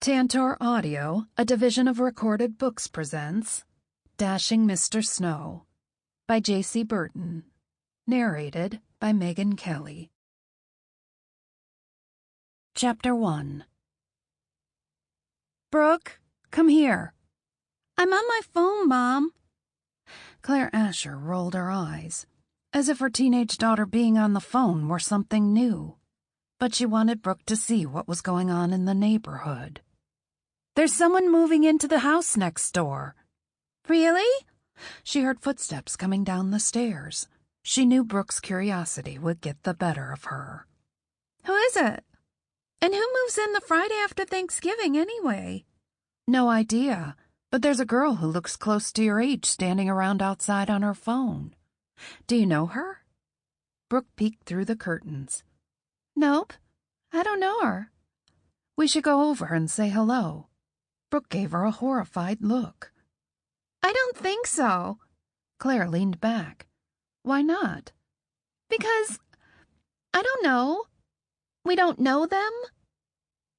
Tantor Audio, a division of Recorded Books, presents Dashing Mr. Snow by Jaci Burton, narrated by Meghan Kelly. Chapter 1. Brooke, come here. I'm on my phone, Mom. Claire Asher rolled her eyes, as if her teenage daughter being on the phone were something new. But she wanted Brooke to see what was going on in the neighborhood. There's someone moving into the house next door. Really? She heard footsteps coming down the stairs. She knew Brooke's curiosity would get the better of her. Who is it? And who moves in the Friday after Thanksgiving anyway? No idea, but there's a girl who looks close to your age standing around outside on her phone. Do you know her? Brooke peeked through the curtains. Nope, I don't know her. We should go over and say hello. Brooke gave her a horrified look. I don't think so. Claire leaned back. Why not? Because, I don't know. We don't know them?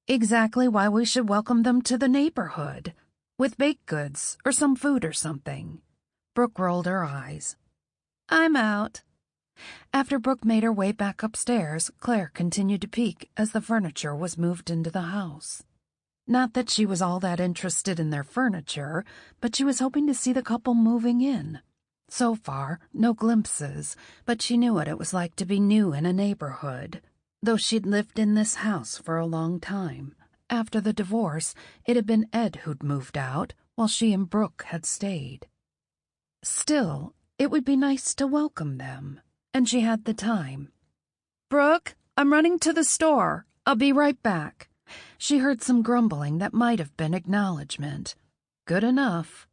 Exactly why we should welcome them to the neighborhood, with baked goods or some food or something. Brooke rolled her eyes. I'm out. After Brooke made her way back upstairs, Claire continued to peek as the furniture was moved into the house. Not that she was all that interested in their furniture, but she was hoping to see the couple moving in. So far, no glimpses, but she knew what it was like to be new in a neighborhood. Though she'd lived in this house for a long time. After the divorce, it had been Ed who'd moved out, while she and Brooke had stayed. Still, it would be nice to welcome them, and she had the time. Brooke, I'm running to the store. I'll be right back. She heard some grumbling that might have been acknowledgement. Good enough.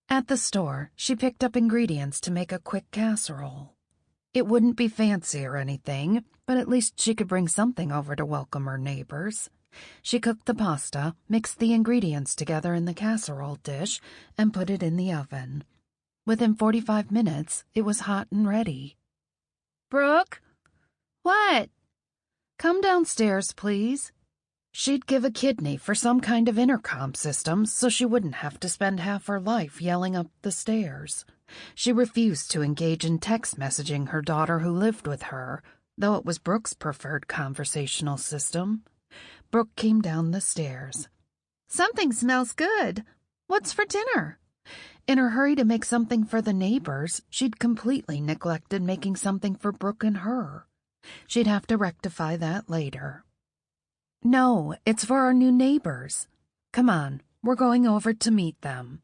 At the store, she picked up ingredients to make a quick casserole. It wouldn't be fancy or anything, but at least she could bring something over to welcome her neighbors. She cooked the pasta, mixed the ingredients together in the casserole dish, and put it in the oven. Within 45 minutes, it was hot and ready. Brooke? What? Come downstairs, please. She'd give a kidney for some kind of intercom system so she wouldn't have to spend half her life yelling up the stairs. She refused to engage in text messaging her daughter who lived with her, though it was Brooke's preferred conversational system. Brooke came down the stairs. Something smells good. What's for dinner? In her hurry to make something for the neighbors, she'd completely neglected making something for Brooke and her. She'd have to rectify that later. No, it's for our new neighbors. Come on, we're going over to meet them.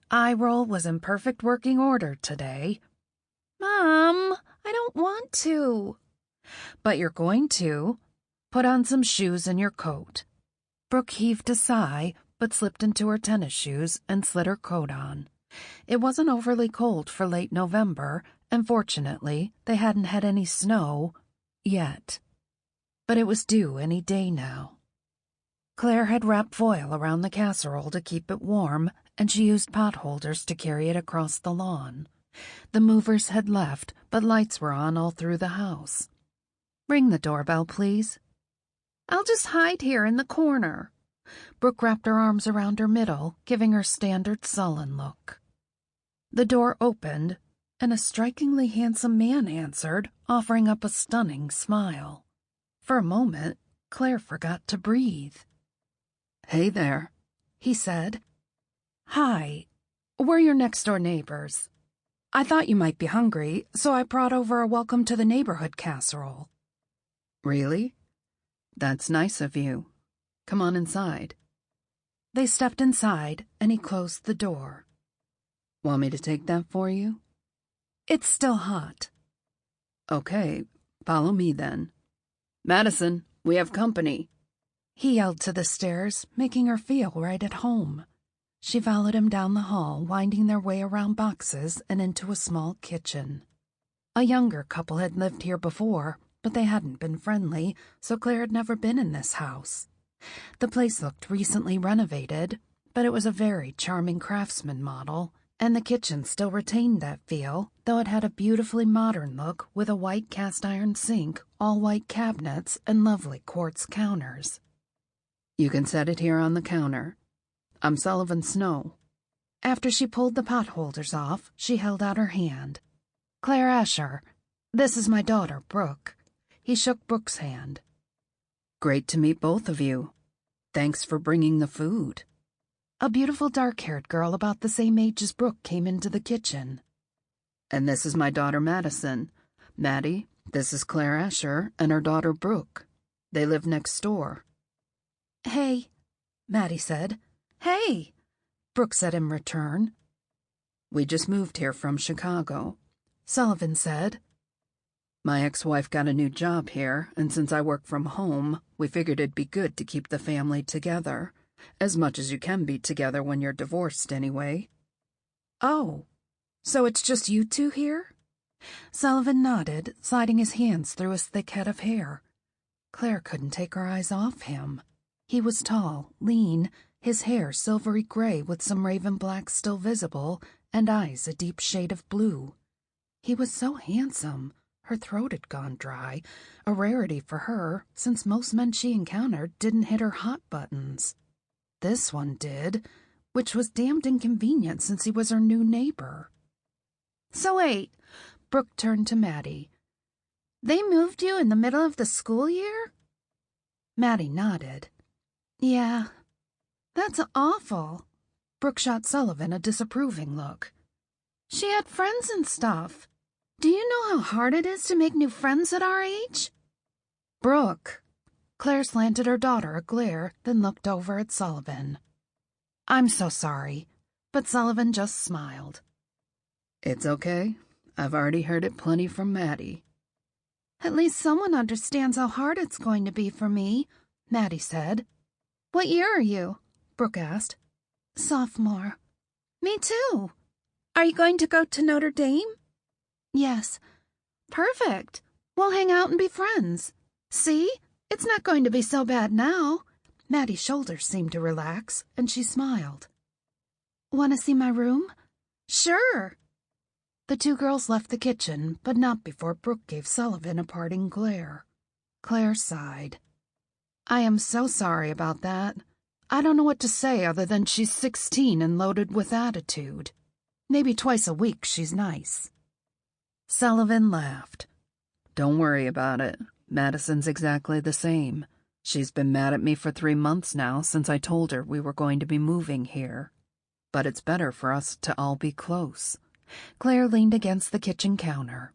Eye roll was in perfect working order today. Mom, I don't want to. But you're going to. Put on some shoes and your coat. Brooke heaved a sigh, but slipped into her tennis shoes and slid her coat on. It wasn't overly cold for late November, and fortunately, they hadn't had any snow yet. But it was due any day now. Claire had wrapped foil around the casserole to keep it warm, and she used pot holders to carry it across the lawn. The movers had left, but lights were on all through the house. Ring the doorbell, please. I'll just hide here in the corner. Brooke wrapped her arms around her middle, giving her standard sullen look. The door opened, and a strikingly handsome man answered, offering up a stunning smile. For a moment, Claire forgot to breathe. Hey there, he said. Hi, we're your next-door neighbors. I thought you might be hungry, so I brought over a welcome to the neighborhood casserole. Really? That's nice of you. Come on inside. They stepped inside, and he closed the door. Want me to take that for you? It's still hot. Okay, follow me then. Madison, we have company. He yelled to the stairs, making her feel right at home. She followed him down the hall, winding their way around boxes and into a small kitchen. A younger couple had lived here before, but they hadn't been friendly, so Claire had never been in this house. The place looked recently renovated, but it was a very charming craftsman model, and the kitchen still retained that feel, though it had a beautifully modern look with a white cast-iron sink, all-white cabinets, and lovely quartz counters. You can set it here on the counter. I'm Sullivan Snow." After she pulled the pot holders off, she held out her hand. "Claire Asher. This is my daughter, Brooke." He shook Brooke's hand. "Great to meet both of you. Thanks for bringing the food." A beautiful dark-haired girl about the same age as Brooke came into the kitchen. "And this is my daughter, Madison. Maddie, this is Claire Asher and her daughter, Brooke. They live next door." "Hey," Maddie said. "Hey," Brooke said in return. "We just moved here from Chicago," Sullivan said. "My ex-wife got a new job here, and since I work from home, we figured it'd be good to keep the family together. As much as you can be together when you're divorced, anyway." "Oh, so it's just you two here?" Sullivan nodded, sliding his hands through his thick head of hair. Claire couldn't take her eyes off him. He was tall, lean, his hair silvery gray with some raven black still visible, and eyes a deep shade of blue. He was so handsome. Her throat had gone dry, a rarity for her, since most men she encountered didn't hit her hot buttons. This one did, which was damned inconvenient since he was her new neighbor. "So wait," Brooke turned to Maddie. "They moved you in the middle of the school year?" Maddie nodded. "Yeah, that's awful." Brooke shot Sullivan a disapproving look. "She had friends and stuff. Do you know how hard it is to make new friends at our age?" "Brooke." Claire slanted her daughter a glare, then looked over at Sullivan. "I'm so sorry," but Sullivan just smiled. "It's okay. I've already heard it plenty from Maddie." "At least someone understands how hard it's going to be for me," Maddie said. "What year are you?" Brooke asked. "Sophomore." "Me too. Are you going to go to Notre Dame?" "Yes." "Perfect. We'll hang out and be friends. See? It's not going to be so bad now." Maddie's shoulders seemed to relax, and she smiled. "Want to see my room?" "Sure." The two girls left the kitchen, but not before Brooke gave Sullivan a parting glare. Claire sighed. "I am so sorry about that. I don't know what to say other than she's 16 and loaded with attitude. Maybe twice a week she's nice." Sullivan laughed. "Don't worry about it. Madison's exactly the same. She's been mad at me for 3 months now since I told her we were going to be moving here. But it's better for us to all be close." Claire leaned against the kitchen counter.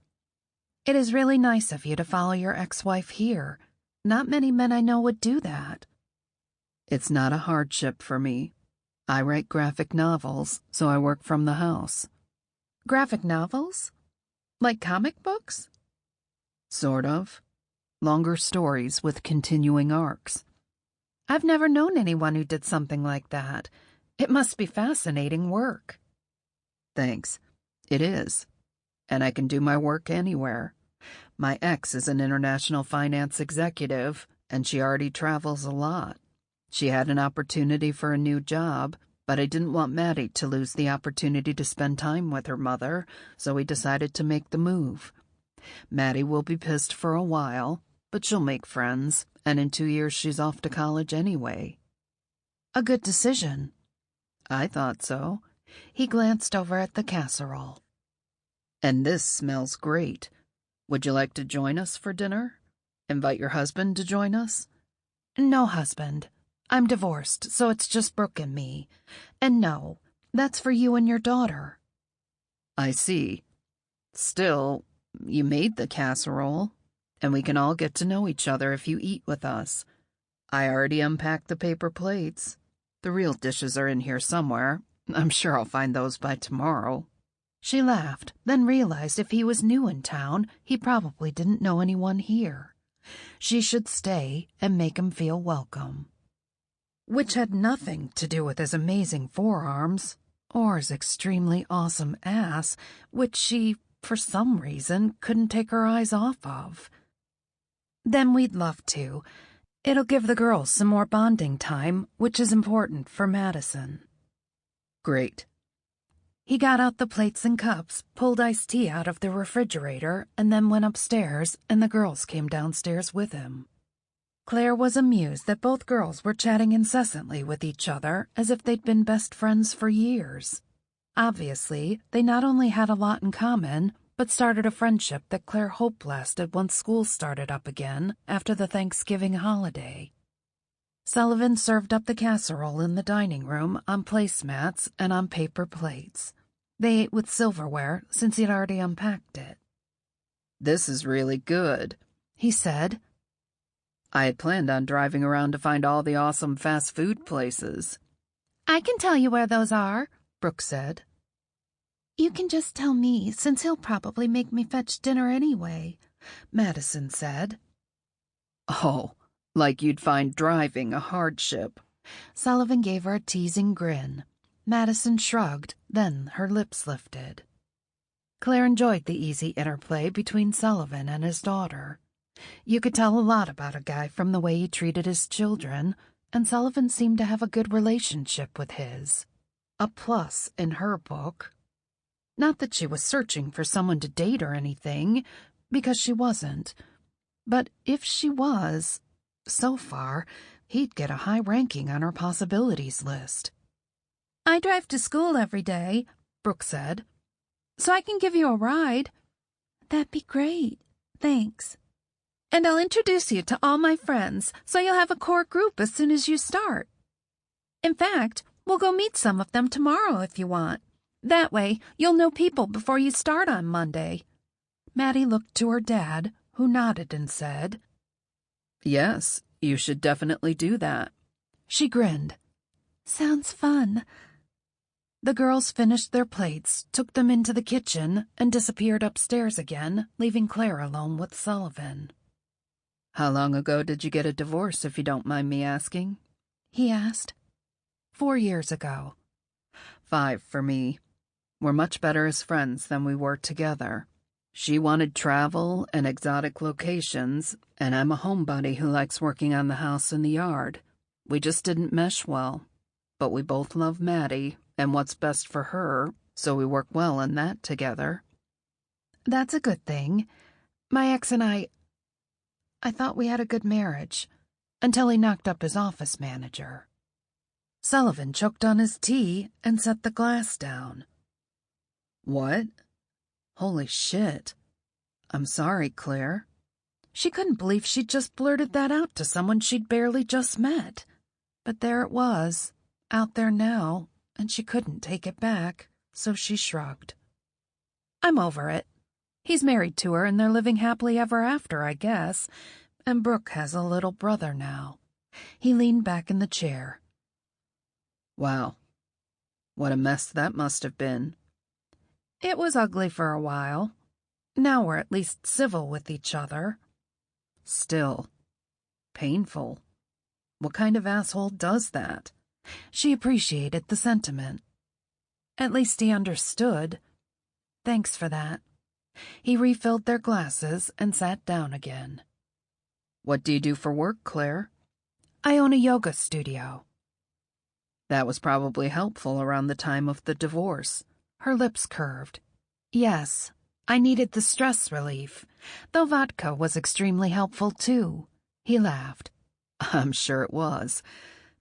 "It is really nice of you to follow your ex-wife here. Not many men I know would do that." "It's not a hardship for me. I write graphic novels, so I work from the house." "Graphic novels? Like comic books?" "Sort of. Longer stories with continuing arcs." "I've never known anyone who did something like that. It must be fascinating work." "Thanks. It is. And I can do my work anywhere. My ex is an international finance executive, and she already travels a lot. She had an opportunity for a new job, but I didn't want Maddie to lose the opportunity to spend time with her mother, so we decided to make the move. Maddie will be pissed for a while, but she'll make friends, and in 2 years she's off to college anyway." "A good decision." "I thought so." He glanced over at the casserole. "And this smells great. Would you like to join us for dinner? Invite your husband to join us?" "No husband. I'm divorced, so it's just Brooke and me. And no, that's for you and your daughter." "I see. Still, you made the casserole, and we can all get to know each other if you eat with us. I already unpacked the paper plates. The real dishes are in here somewhere. I'm sure I'll find those by tomorrow." She laughed, then realized if he was new in town, he probably didn't know anyone here. She should stay and make him feel welcome. Which had nothing to do with his amazing forearms, or his extremely awesome ass, which she, for some reason, couldn't take her eyes off of. "Then we'd love to. It'll give the girls some more bonding time, which is important for Madison." "Great." He got out the plates and cups, pulled iced tea out of the refrigerator, and then went upstairs, and the girls came downstairs with him. Claire was amused that both girls were chatting incessantly with each other as if they'd been best friends for years. Obviously, they not only had a lot in common, but started a friendship that Claire hoped lasted once school started up again after the Thanksgiving holiday. Sullivan served up the casserole in the dining room on placemats and on paper plates. They ate with silverware since he'd already unpacked it. "This is really good," he said. "I had planned on driving around to find all the awesome fast food places." "I can tell you where those are," Brooke said. "You can just tell me, since he'll probably make me fetch dinner anyway," Madison said. "Oh, like you'd find driving a hardship." Sullivan gave her a teasing grin. Madison shrugged, then her lips lifted. Claire enjoyed the easy interplay between Sullivan and his daughter. You could tell a lot about a guy from the way he treated his children, and Sullivan seemed to have a good relationship with his. A plus in her book. Not that she was searching for someone to date or anything, because she wasn't. But if she was, so far, he'd get a high ranking on her possibilities list. "I drive to school every day," Brooke said. "so I can give you a ride." "That'd be great. Thanks. And I'll introduce you to all my friends, so you'll have a core group as soon as you start. In fact, we'll go meet some of them tomorrow if you want. That way, you'll know people before you start on Monday." Maddie looked to her dad, who nodded and said, "Yes, you should definitely do that." She grinned. "Sounds fun." The girls finished their plates, took them into the kitchen, and disappeared upstairs again, leaving Claire alone with Sullivan. "How long ago did you get a divorce, if you don't mind me asking?" he asked. 4 years ago. 5 for me. We're much better as friends than we were together. She wanted travel and exotic locations, and I'm a homebody who likes working on the house and the yard. We just didn't mesh well. But we both love Maddie and what's best for her, so we work well in that together. That's a good thing. My ex and I thought we had a good marriage, until he knocked up his office manager. Sullivan choked on his tea and set the glass down. "What? Holy shit. I'm sorry, Claire." She couldn't believe she'd just blurted that out to someone she'd barely just met. But there it was, out there now, and she couldn't take it back, so she shrugged. "I'm over it. He's married to her and they're living happily ever after, I guess, and Brooke has a little brother now." He leaned back in the chair. "Wow. What a mess that must have been." "It was ugly for a while. Now we're at least civil with each other." "Still. Painful. What kind of asshole does that?" She appreciated the sentiment. At least he understood. Thanks for that. He refilled their glasses and sat down again. "What do you do for work, Claire?" "I own a yoga studio." That was probably helpful around the time of the divorce. Her lips curved. "Yes, I needed the stress relief, though vodka was extremely helpful too." He laughed. "I'm sure it was.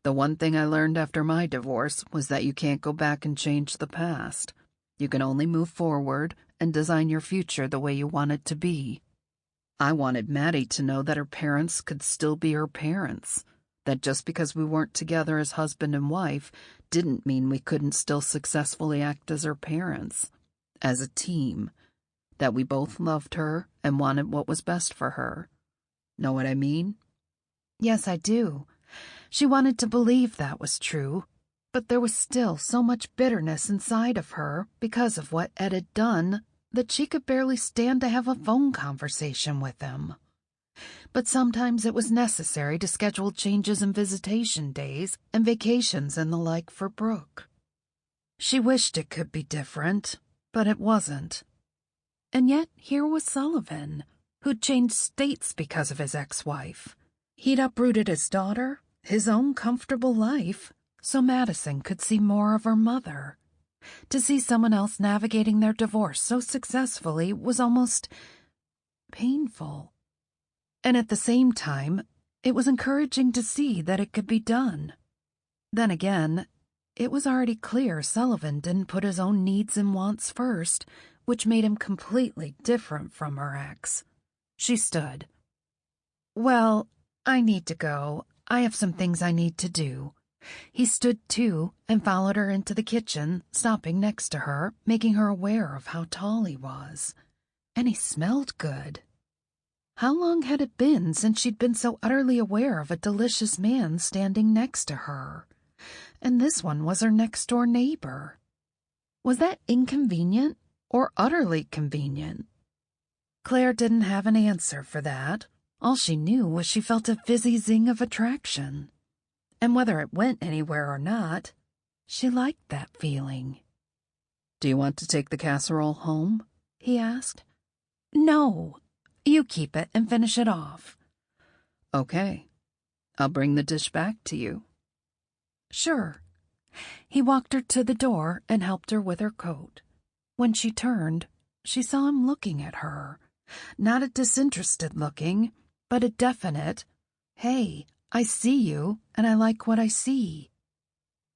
The one thing I learned after my divorce was that you can't go back and change the past. You can only move forward and design your future the way you want it to be. I wanted Maddie to know that her parents could still be her parents, that just because we weren't together as husband and wife didn't mean we couldn't still successfully act as her parents, as a team, that we both loved her and wanted what was best for her. Know what I mean?" "Yes, I do." She wanted to believe that was true, but there was still so much bitterness inside of her because of what Ed had done that she could barely stand to have a phone conversation with him. But sometimes it was necessary to schedule changes in visitation days and vacations and the like for Brooke. She wished it could be different, but it wasn't. And yet here was Sullivan, who'd changed states because of his ex-wife. He'd uprooted his daughter, his own comfortable life, so Madison could see more of her mother. To see someone else navigating their divorce so successfully was almost painful. And at the same time, It was encouraging to see that it could be done. Then again, it was already clear Sullivan didn't put his own needs and wants first, which made him completely different from her ex. She stood. "Well, I need to go. I have some things I need to do." He stood too and followed her into the kitchen, stopping next to her, making her aware of how tall he was. And he smelled good. How long had it been since she'd been so utterly aware of a delicious man standing next to her? And this one was her next-door neighbor. Was that inconvenient or utterly convenient? Claire didn't have an answer for that. All she knew was she felt a fizzy zing of attraction. And whether it went anywhere or not, she liked that feeling. "Do you want to take the casserole home?" he asked. "No, you keep it and finish it off." "Okay. I'll bring the dish back to you." "Sure." He walked her to the door and helped her with her coat. When she turned, she saw him looking at her. Not a disinterested looking, but a definite, "Hey, I see you, and I like what I see."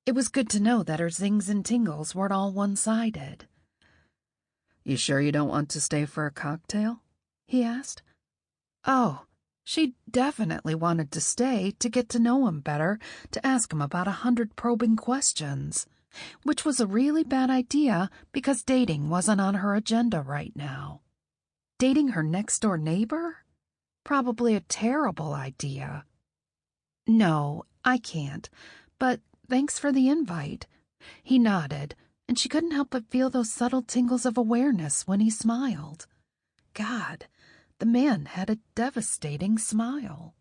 It was good to know that her zings and tingles weren't all one-sided. "You sure you don't want to stay for a cocktail?" he asked. Oh, she definitely wanted to stay to get to know him better, to ask him about 100 probing questions, which was a really bad idea because dating wasn't on her agenda right now. Dating her next-door neighbor? Probably a terrible idea. "No, I can't, but thanks for the invite." He nodded, and she couldn't help but feel those subtle tingles of awareness when he smiled. God, the man had a devastating smile.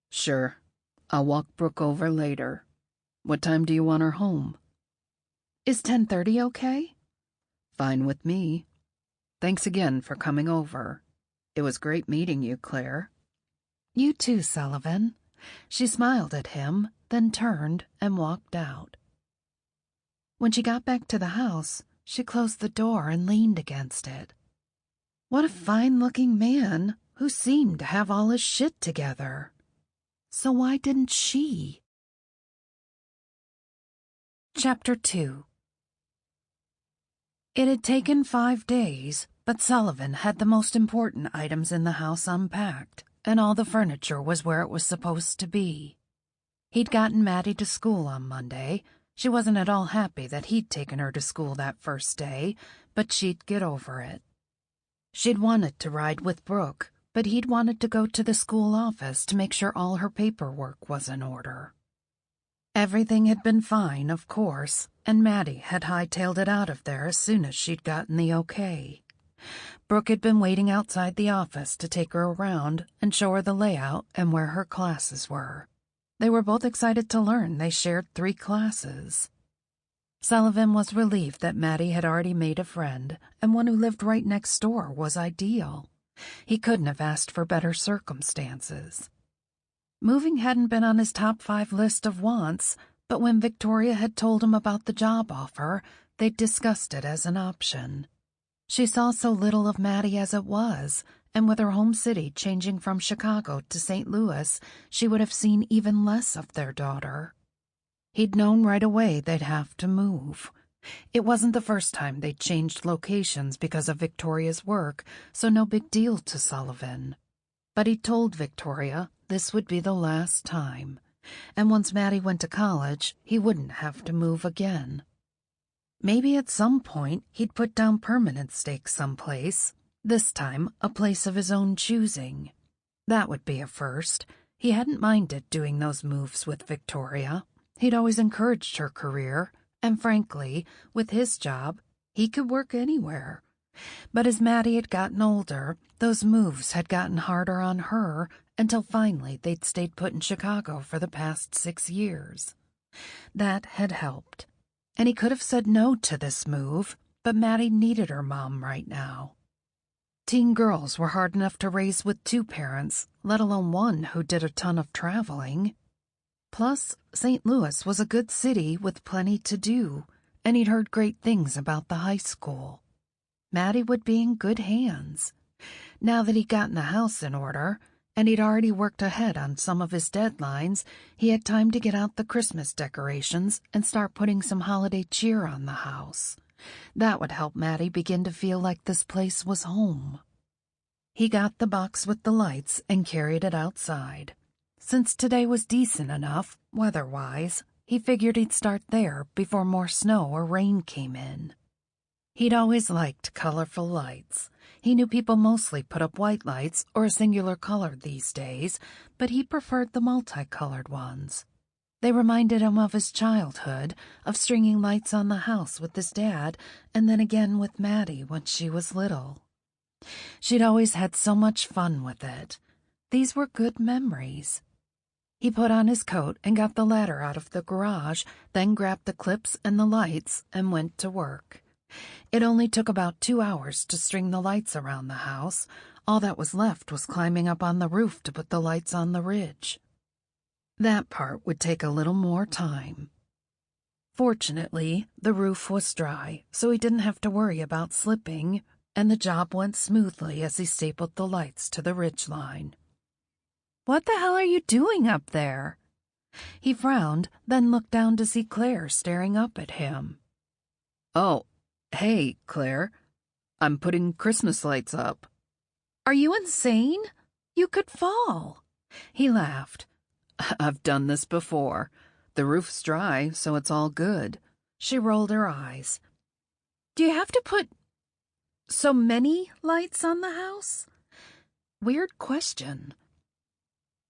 "Sure. I'll walk Brooke over later. What time do you want her home?" "Is 10:30 okay?" "Fine with me. Thanks again for coming over. It was great meeting you, Claire." "You too, Sullivan." She smiled at him, then turned and walked out. When she got back to the house, she closed the door and leaned against it. What a fine-looking man who seemed to have all his shit together. So why didn't she? Chapter 2. It had taken 5 days, but Sullivan had the most important items in the house unpacked, and all the furniture was where it was supposed to be. He'd gotten Maddie to school on Monday. She wasn't at all happy that he'd taken her to school that first day, but she'd get over it. She'd wanted to ride with Brooke, but he'd wanted to go to the school office to make sure all her paperwork was in order. Everything had been fine, of course, and Maddie had hightailed it out of there as soon as she'd gotten the okay. Brooke had been waiting outside the office to take her around and show her the layout and where her classes were. They were both excited to learn they shared 3 classes. Sullivan was relieved that Maddie had already made a friend, and one who lived right next door was ideal. He couldn't have asked for better circumstances. Moving hadn't been on his top 5 list of wants, but when Victoria had told him about the job offer, they'd discussed it as an option. She saw so little of Maddie as it was, and with her home city changing from Chicago to St. Louis, she would have seen even less of their daughter. He'd known right away they'd have to move. It wasn't the first time they'd changed locations because of Victoria's work, so no big deal to Sullivan. But he told Victoria this would be the last time, and once Maddie went to college, he wouldn't have to move again. Maybe at some point he'd put down permanent stakes someplace, this time a place of his own choosing. That would be a first. He hadn't minded doing those moves with Victoria. He'd always encouraged her career, and frankly, with his job, he could work anywhere. But as Maddie had gotten older, those moves had gotten harder on her until finally they'd stayed put in Chicago for the past 6 years. That had helped. And he could have said no to this move, but Maddie needed her mom right now. Teen girls were hard enough to raise with 2 parents, let alone one who did a ton of traveling. Plus, St. Louis was a good city with plenty to do, and he'd heard great things about the high school. Maddie would be in good hands. Now that he'd gotten the house in order, and he'd already worked ahead on some of his deadlines. He had time to get out the Christmas decorations and start putting some holiday cheer on the house. That would help Maddie begin to feel like this place was home. He got the box with the lights and carried it outside. Since today was decent enough, weather-wise, he figured he'd start there before more snow or rain came in. He'd always liked colorful lights. He knew people mostly put up white lights or a singular color these days, but he preferred the multicolored ones. They reminded him of his childhood, of stringing lights on the house with his dad, and then again with Maddie when she was little. She'd always had so much fun with it. These were good memories. He put on his coat and got the ladder out of the garage, then grabbed the clips and the lights and went to work. It only took about 2 hours to string the lights around the house. All that was left was climbing up on the roof to put the lights on the ridge. That part would take a little more time. Fortunately, the roof was dry, so he didn't have to worry about slipping, and the job went smoothly as he stapled the lights to the ridgeline. "What the hell are you doing up there?" He frowned, then looked down to see Claire staring up at him. "Oh, hey, Claire. I'm putting Christmas lights up." "Are you insane? You could fall." He laughed. "I've done this before. The roof's dry, so it's all good." She rolled her eyes. "Do you have to put so many lights on the house?" Weird question.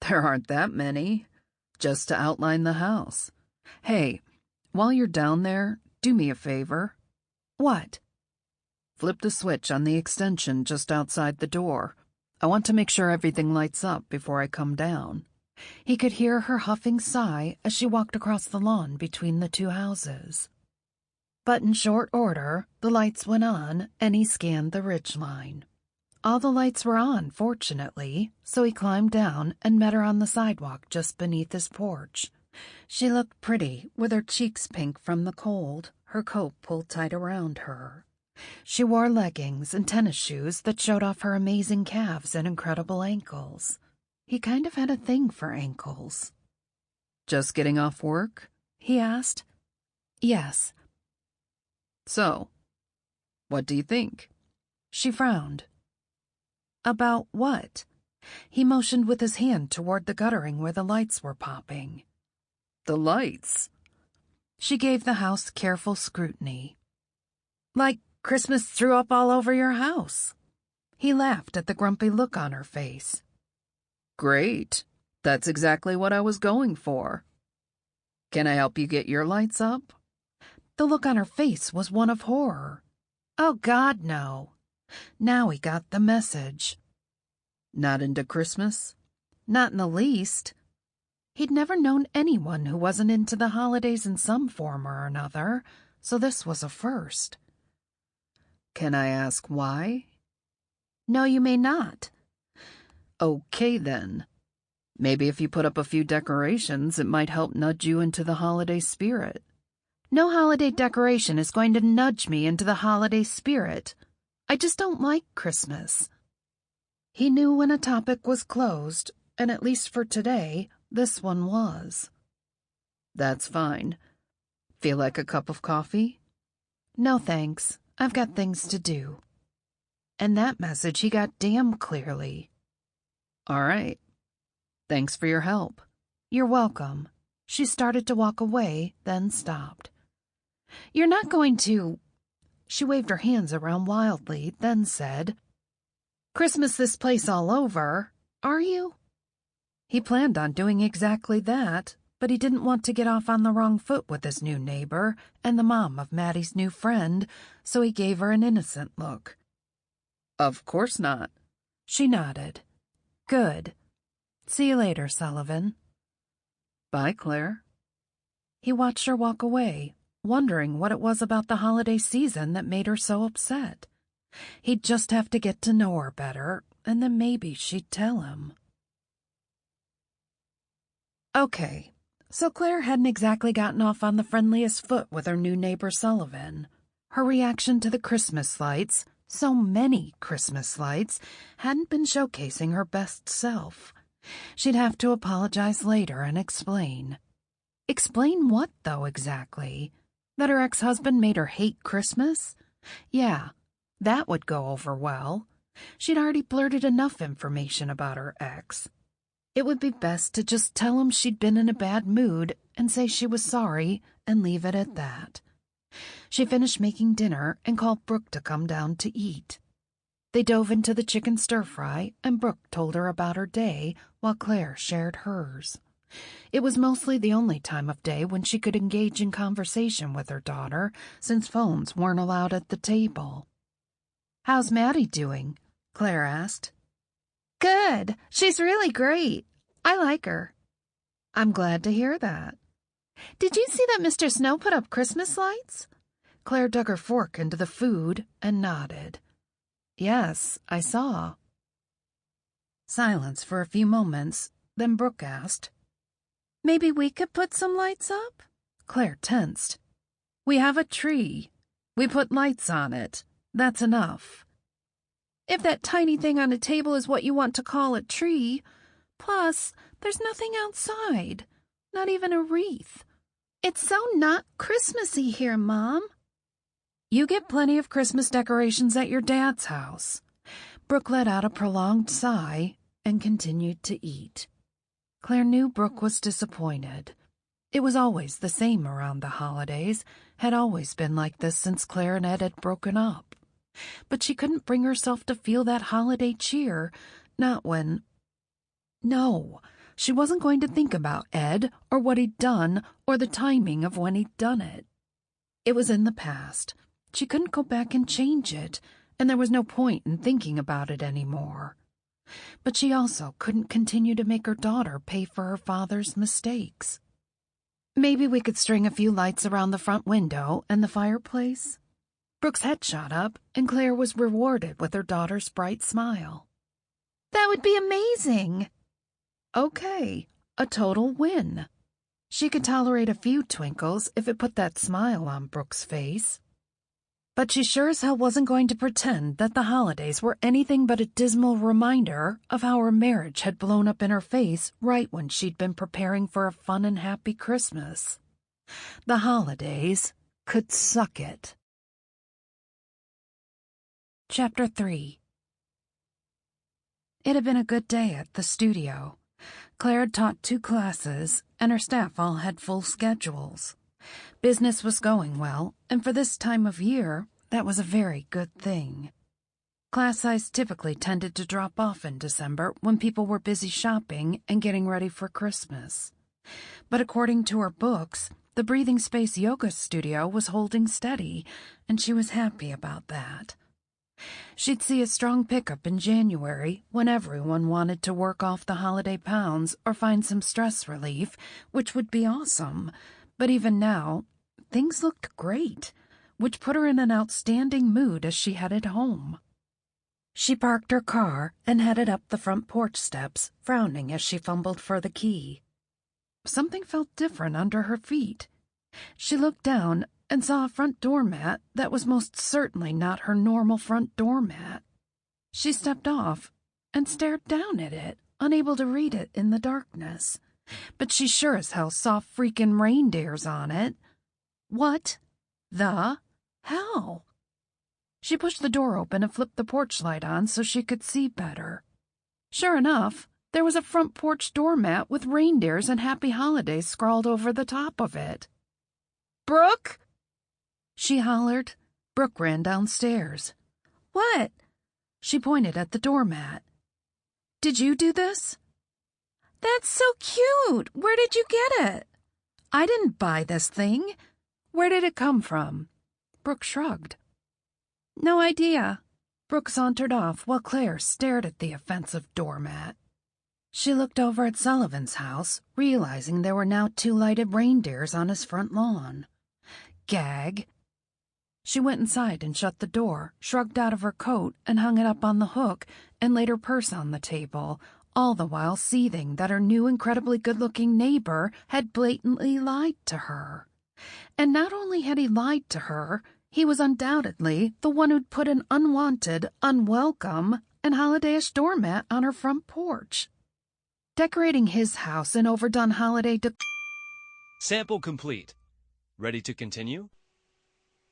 "There aren't that many, just to outline the house. Hey, while you're down there, do me a favor." "What?" "Flip the switch on the extension just outside the door. I want to make sure everything lights up before I come down." He could hear her huffing sigh as she walked across the lawn between the two houses. But in short order, the lights went on, and he scanned the ridgeline. All the lights were on, fortunately, so he climbed down and met her on the sidewalk just beneath his porch. She looked pretty, with her cheeks pink from the cold, her coat pulled tight around her. She wore leggings and tennis shoes that showed off her amazing calves and incredible ankles. He kind of had a thing for ankles. "Just getting off work?" he asked. "Yes." "So, what do you think?" She frowned. "About what?" He motioned with his hand toward the guttering where the lights were popping. "The lights." She gave the house careful scrutiny. "Like Christmas threw up all over your house." He laughed at the grumpy look on her face. "Great. That's exactly what I was going for. Can I help you get your lights up?" The look on her face was one of horror. Oh, God, no. Now he got the message. "Not into Christmas?" Not in the least. He'd never known anyone who wasn't into the holidays in some form or another, so this was a first. "Can I ask why?" "No, you may not." "Okay, then. Maybe if you put up a few decorations, it might help nudge you into the holiday spirit." "No holiday decoration is going to nudge me into the holiday spirit. I just don't like Christmas." He knew when a topic was closed, and at least for today, this one was. "That's fine. Feel like a cup of coffee?" "No thanks. I've got things to do." And that message he got damn clearly. "All right. Thanks for your help." "You're welcome." She started to walk away, then stopped. "You're not going to—" She waved her hands around wildly, then said, "Christmas this place all over, are you?" He planned on doing exactly that, but he didn't want to get off on the wrong foot with his new neighbor and the mom of Maddie's new friend, so he gave her an innocent look. "Of course not." She nodded. "Good. See you later, Sullivan." "Bye, Claire." He watched her walk away, wondering what it was about the holiday season that made her so upset. He'd just have to get to know her better, and then maybe she'd tell him. Okay, so Claire hadn't exactly gotten off on the friendliest foot with her new neighbor Sullivan. Her reaction to the Christmas lights, so many Christmas lights, hadn't been showcasing her best self. She'd have to apologize later and explain. Explain what, though, exactly? That her ex-husband made her hate Christmas? Yeah, that would go over well. She'd already blurted enough information about her ex. It would be best to just tell him she'd been in a bad mood and say she was sorry and leave it at that. She finished making dinner and called Brooke to come down to eat. They dove into the chicken stir-fry, and Brooke told her about her day while Claire shared hers. It was mostly the only time of day when she could engage in conversation with her daughter, since phones weren't allowed at the table. "How's Maddie doing?" Claire asked. "Good. She's really great. I like her." "I'm glad to hear that." "Did you see that Mr. Snow put up Christmas lights?" Claire dug her fork into the food and nodded. "Yes, I saw." Silence for a few moments, then Brooke asked, "Maybe we could put some lights up?" Claire tensed. "We have a tree. We put lights on it. That's enough." "If that tiny thing on a table is what you want to call a tree. Plus, there's nothing outside. Not even a wreath. It's so not Christmassy here, Mom." "You get plenty of Christmas decorations at your dad's house." Brooke let out a prolonged sigh and continued to eat. Claire knew Brooke was disappointed. It was always the same around the holidays, had always been like this since Claire and Ed had broken up. But she couldn't bring herself to feel that holiday cheer, not when... No, she wasn't going to think about Ed or what he'd done or the timing of when he'd done it. It was in the past. She couldn't go back and change it, and there was no point in thinking about it anymore. But she also couldn't continue to make her daughter pay for her father's mistakes. "Maybe we could string a few lights around the front window and the fireplace?" Brooke's head shot up, and Claire was rewarded with her daughter's bright smile. "That would be amazing." Okay, a total win. She could tolerate a few twinkles if it put that smile on Brooke's face. But she sure as hell wasn't going to pretend that the holidays were anything but a dismal reminder of how her marriage had blown up in her face right when she'd been preparing for a fun and happy Christmas. The holidays could suck it. Chapter 3. It had been a good day at the studio. Claire had taught 2 classes, and her staff all had full schedules. Business was going well, and for this time of year, that was a very good thing. Class size typically tended to drop off in December when people were busy shopping and getting ready for Christmas. But according to her books, the Breathing Space Yoga Studio was holding steady, and she was happy about that. She'd see a strong pickup in January when everyone wanted to work off the holiday pounds or find some stress relief, which would be awesome. But even now, things looked great, which put her in an outstanding mood as she headed home. She parked her car and headed up the front porch steps, frowning as she fumbled for the key. Something felt different under her feet. She looked down and saw a front doormat that was most certainly not her normal front doormat. She stepped off and stared down at it, unable to read it in the darkness. But she sure as hell saw freaking reindeers on it. What the hell? She pushed the door open and flipped the porch light on so she could see better. Sure enough, there was a front porch doormat with reindeers and Happy Holidays scrawled over the top of it. "Brooke!" she hollered. Brooke ran downstairs. "What?" She pointed at the doormat. "Did you do this?" "That's so cute! Where did you get it?" "I didn't buy this thing. Where did it come from?" Brooke shrugged. "No idea." Brooke sauntered off while Claire stared at the offensive doormat. She looked over at Sullivan's house, realizing there were now 2 lighted reindeers on his front lawn. Gag. She went inside and shut the door, shrugged out of her coat and hung it up on the hook, and laid her purse on the table, all the while seething that her new incredibly good-looking neighbor had blatantly lied to her. And not only had he lied to her, he was undoubtedly the one who'd put an unwanted, unwelcome, and holidayish doormat on her front porch. decorating his house in overdone holiday Sample complete. Ready to continue?